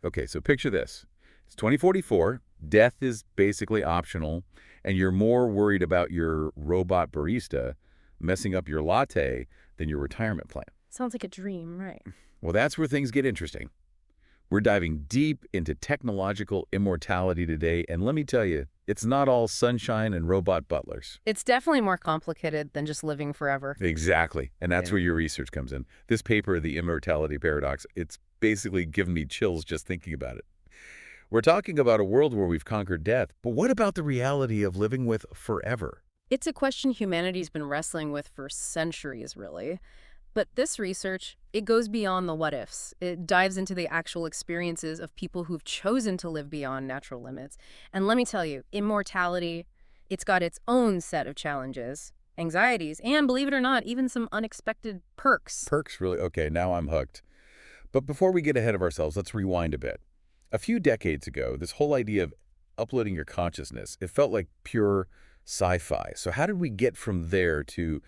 Okay, so picture this. It's 2044, death is basically optional, and you're more worried about your robot barista messing up your latte than your retirement plan. Sounds like a dream, right? Well, that's where things get interesting. We're diving deep into technological immortality today, and let me tell you, it's not all sunshine and robot butlers. It's definitely more complicated than just living forever. Exactly, and that's Yeah. where your research comes in. This paper, The Immortality Paradox, it's basically given me chills just thinking about it. We're talking about a world where we've conquered death, but what about the reality of living with forever? It's a question humanity's been wrestling with for centuries, really. But this research, it goes beyond the what ifs. It dives into the actual experiences of people who've chosen to live beyond natural limits. And let me tell you, immortality, it's got its own set of challenges, anxieties, and believe it or not, even some unexpected perks. Perks, really? Okay, now I'm hooked. But before we get ahead of ourselves, let's rewind a bit. A few decades ago, this whole idea of uploading your consciousness, it felt like pure sci-fi. So how did we get from there to,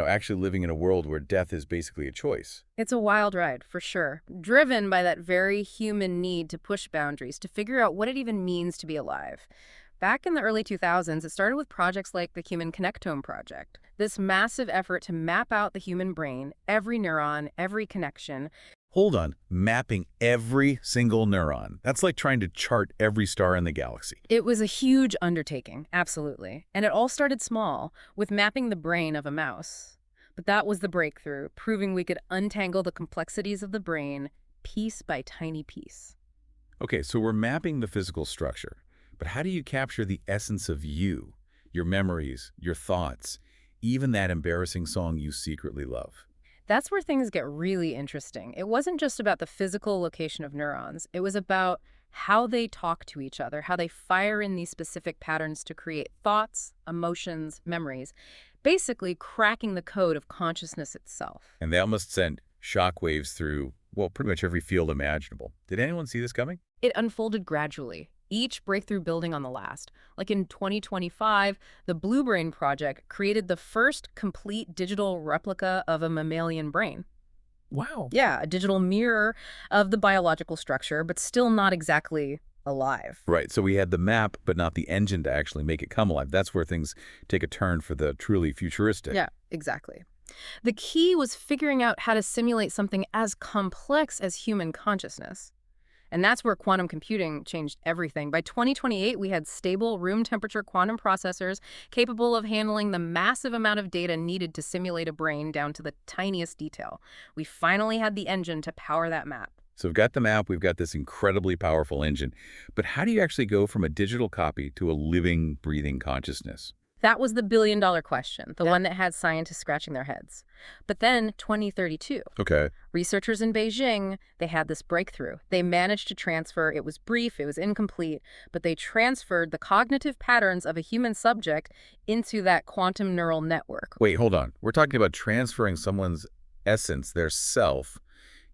actually living in a world where death is basically a choice? It's a wild ride, for sure, driven by that very human need to push boundaries, to figure out what it even means to be alive. Back in the early 2000s, it started with projects like the Human Connectome Project, this massive effort to map out the human brain, every neuron, every connection. Hold on, mapping every single neuron. That's like trying to chart every star in the galaxy. It was a huge undertaking, absolutely. And it all started small, with mapping the brain of a mouse. But that was the breakthrough, proving we could untangle the complexities of the brain piece by tiny piece. Okay, so we're mapping the physical structure, but how do you capture the essence of you, your memories, your thoughts, even that embarrassing song you secretly love? That's where things get really interesting. It wasn't just about the physical location of neurons. It was about how they talk to each other, how they fire in these specific patterns to create thoughts, emotions, memories, basically cracking the code of consciousness itself. And that must send shockwaves through, well, pretty much every field imaginable. Did anyone see this coming? It unfolded gradually, each breakthrough building on the last. Like in 2025, the Blue Brain Project created the first complete digital replica of a mammalian brain. Wow. Yeah, a digital mirror of the biological structure, but still not exactly alive. Right, so we had the map, but not the engine to actually make it come alive. That's where things take a turn for the truly futuristic. Yeah, exactly. The key was figuring out how to simulate something as complex as human consciousness. And that's where quantum computing changed everything. By 2028, we had stable room temperature quantum processors capable of handling the massive amount of data needed to simulate a brain down to the tiniest detail. We finally had the engine to power that map. So we've got the map, we've got this incredibly powerful engine, but how do you actually go from a digital copy to a living, breathing consciousness? That was the billion-dollar question, the one that had scientists scratching their heads. But then, 2032, Okay. researchers in Beijing, they had this breakthrough. They managed to transfer, it was brief, it was incomplete, but they transferred the cognitive patterns of a human subject into that quantum neural network. Wait, hold on. We're talking about transferring someone's essence, their self,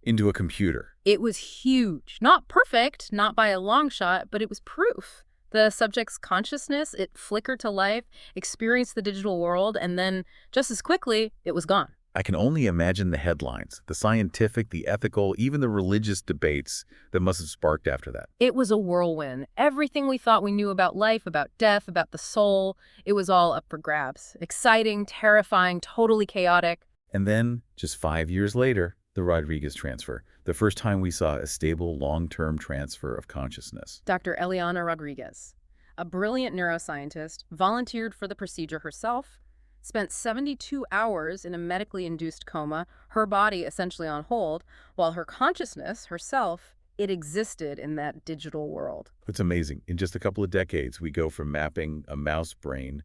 into a computer. It was huge. Not perfect, not by a long shot, but it was proof. The subject's consciousness, it flickered to life, experienced the digital world, and then, just as quickly, it was gone. I can only imagine the headlines, the scientific, the ethical, even the religious debates that must have sparked after that. It was a whirlwind. Everything we thought we knew about life, about death, about the soul, it was all up for grabs. Exciting, terrifying, totally chaotic. And then, just 5 years later, the Rodriguez transfer, the first time we saw a stable, long-term transfer of consciousness. Dr. Eliana Rodriguez, a brilliant neuroscientist, volunteered for the procedure herself, spent 72 hours in a medically induced coma, her body essentially on hold, while her consciousness, herself, it existed in that digital world. It's amazing. In just a couple of decades, we go from mapping a mouse brain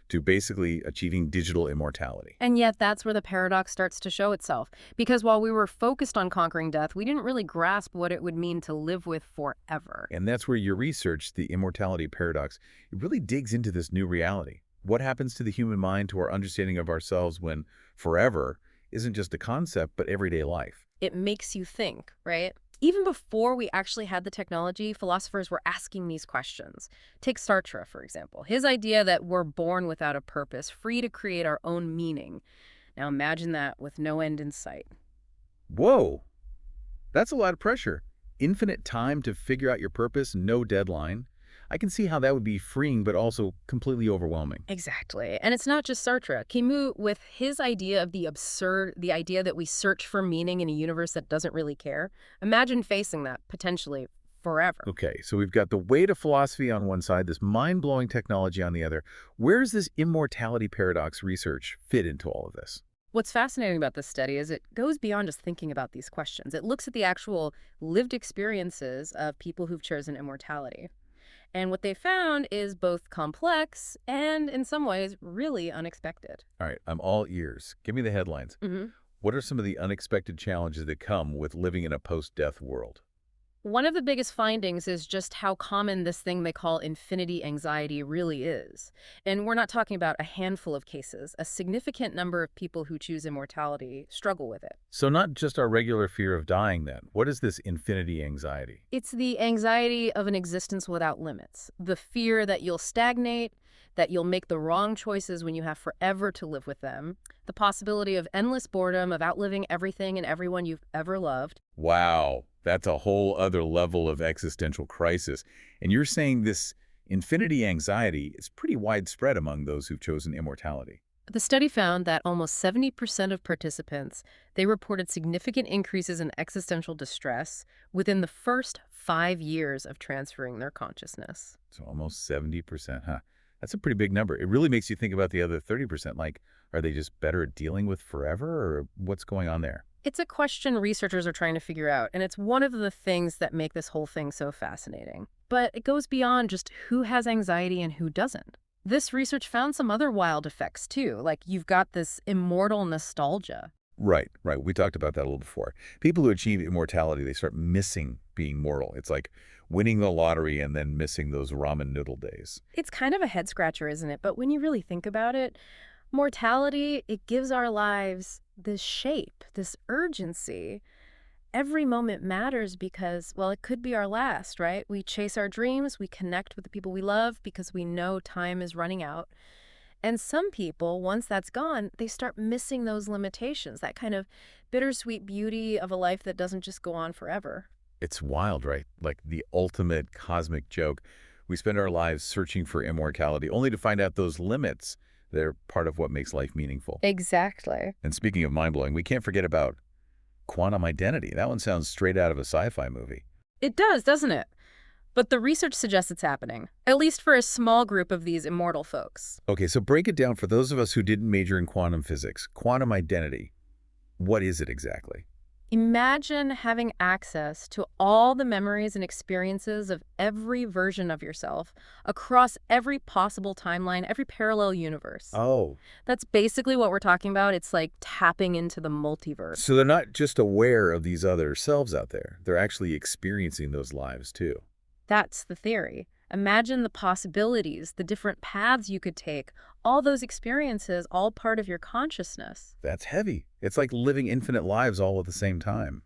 to basically achieving digital immortality. And yet that's where the paradox starts to show itself. Because while we were focused on conquering death, we didn't really grasp what it would mean to live with forever. And that's where your research, the immortality paradox, it really digs into this new reality. What happens to the human mind, to our understanding of ourselves when forever isn't just a concept, but everyday life? It makes you think, right? Even before we actually had the technology, philosophers were asking these questions. Take Sartre, for example. His idea that we're born without a purpose, free to create our own meaning. Now imagine that with no end in sight. Whoa, that's a lot of pressure. Infinite time to figure out your purpose, no deadline. I can see how that would be freeing, but also completely overwhelming. Exactly. And it's not just Sartre. Camus, with his idea of the absurd, the idea that we search for meaning in a universe that doesn't really care, imagine facing that potentially forever. Okay, so we've got the weight of philosophy on one side, this mind-blowing technology on the other. Where does this immortality paradox research fit into all of this? What's fascinating about this study is it goes beyond just thinking about these questions. It looks at the actual lived experiences of people who've chosen immortality. And what they found is both complex and, in some ways, really unexpected. All right, I'm all ears. Give me the headlines. hmm What are some of the unexpected challenges that come with living in a post-death world? One of the biggest findings is just how common this thing they call infinity anxiety really is. And we're not talking about a handful of cases. A significant number of people who choose immortality struggle with it. So not just our regular fear of dying then. What is this infinity anxiety? It's the anxiety of an existence without limits, the fear that you'll stagnate, that you'll make the wrong choices when you have forever to live with them, the possibility of endless boredom, of outliving everything and everyone you've ever loved. Wow, that's a whole other level of existential crisis. And you're saying this infinity anxiety is pretty widespread among those who've chosen immortality. The study found that almost 70% of participants, they reported significant increases in existential distress within the first 5 years of transferring their consciousness. So almost 70%, huh? That's a pretty big number. It really makes you think about the other 30%. Like, are they just better at dealing with forever, or what's going on there? It's a question researchers are trying to figure out, and it's one of the things that make this whole thing so fascinating. But it goes beyond just who has anxiety and who doesn't. This research found some other wild effects too, like you've got this immortal nostalgia. Right, right. We talked about that a little before. People who achieve immortality, they start missing being mortal. It's like winning the lottery and then missing those ramen noodle days. It's kind of a head scratcher, isn't it? But when you really think about it, mortality, it gives our lives this shape, this urgency. Every moment matters because, well, it could be our last, right? We chase our dreams, we connect with the people we love because we know time is running out. And some people, once that's gone, they start missing those limitations, that kind of bittersweet beauty of a life that doesn't just go on forever. It's wild, right? Like the ultimate cosmic joke. We spend our lives searching for immortality only to find out those limits. They're part of what makes life meaningful. Exactly. And speaking of mind-blowing, we can't forget about quantum identity. That one sounds straight out of a sci-fi movie. It does, doesn't it? But the research suggests it's happening, at least for a small group of these immortal folks. Okay, so break it down for those of us who didn't major in quantum physics. Quantum identity, what is it exactly? Imagine having access to all the memories and experiences of every version of yourself across every possible timeline, every parallel universe. Oh. That's basically what we're talking about. It's like tapping into the multiverse. So they're not just aware of these other selves out there. They're actually experiencing those lives too. That's the theory. Imagine the possibilities, the different paths you could take, all those experiences, all part of your consciousness. That's heavy. It's like living infinite lives all at the same time.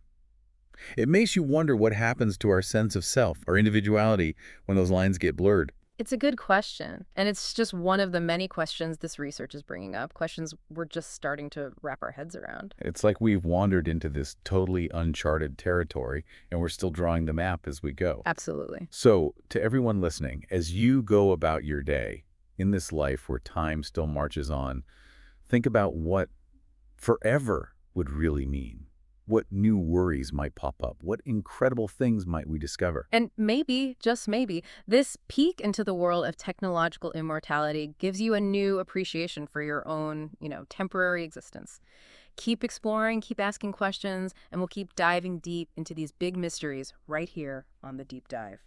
It makes you wonder what happens to our sense of self, our individuality, when those lines get blurred. It's a good question, and it's just one of the many questions this research is bringing up, questions we're just starting to wrap our heads around. It's like we've wandered into this totally uncharted territory, and we're still drawing the map as we go. Absolutely. So, to everyone listening, as you go about your day, in this life where time still marches on, think about what forever would really mean. What new worries might pop up? What incredible things might we discover? And maybe, just maybe, this peek into the world of technological immortality gives you a new appreciation for your own, temporary existence. Keep exploring, keep asking questions, and we'll keep diving deep into these big mysteries right here on The Deep Dive.